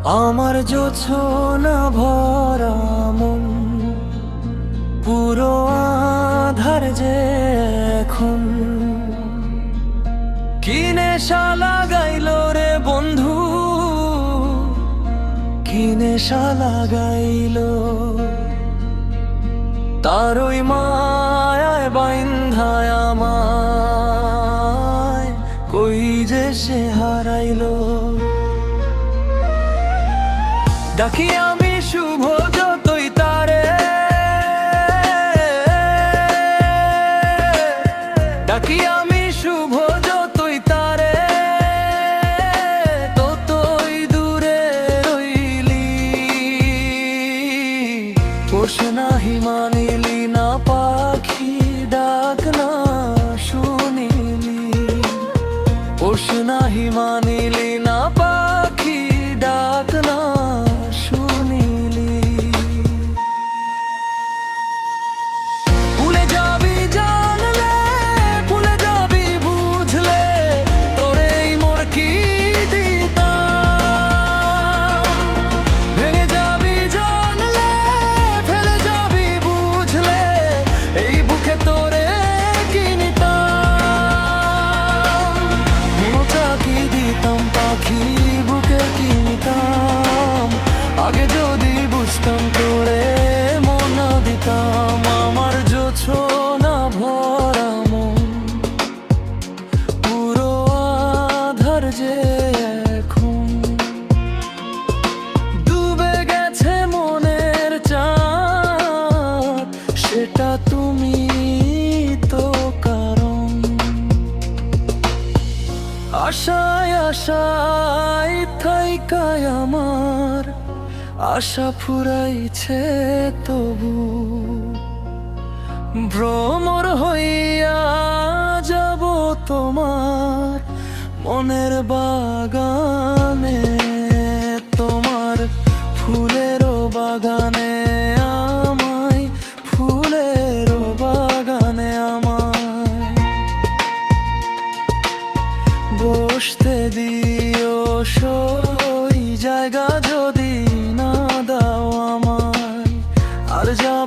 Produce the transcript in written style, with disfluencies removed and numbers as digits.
আমার জোছনা ভরা মন পুরো আধার যে এখন। কি নেশা লাগাইলো রে বন্ধু, কি নেশা লাগাইলো, তার ওই মায়ায় বাইন্ধায় আমায় কই যে সে হারাইলো। ডাকি আমি শুভ যতই তারে, ডাকি আমি শুভ যতই তারে, ততই দূরে রইলি। পোষ নাহি মানিলি না পাখি ডাক না শুনিলি, পোষ নাহি মানিলি না পাখি ডাক না শুনিলি। ভুলে যাবি জানলে, ভুলে যাবি বুঝলে, তোরেই মোর কি দিতাম। ভেঙে যাবি জানলে, ফেলে যাবি বুঝলে, এই বুকে তোরে কি নিতাম। মনটা কি দিতাম পাখি বুকে কি নিতাম, আগে যদি বুঝতাম তোরে মন দিতাম। আমার জোছনা ভরা মন পুরো আধার যে এখন। ডুবে গেছে মনের চাঁদ, সেটা তুমি তো কারণ। আশায় আশায় থাইকায় আমার আশা ফুরাইছে তবু। ভ্রমর হইয়া যাব তোমার মনের বাগানে, তোমার ফুলেরও বাগানে আমায়, ফুলেরও বাগানে আমায় বসতে দিও। সই জায়গা যদি না দাও আমায়, আর যাব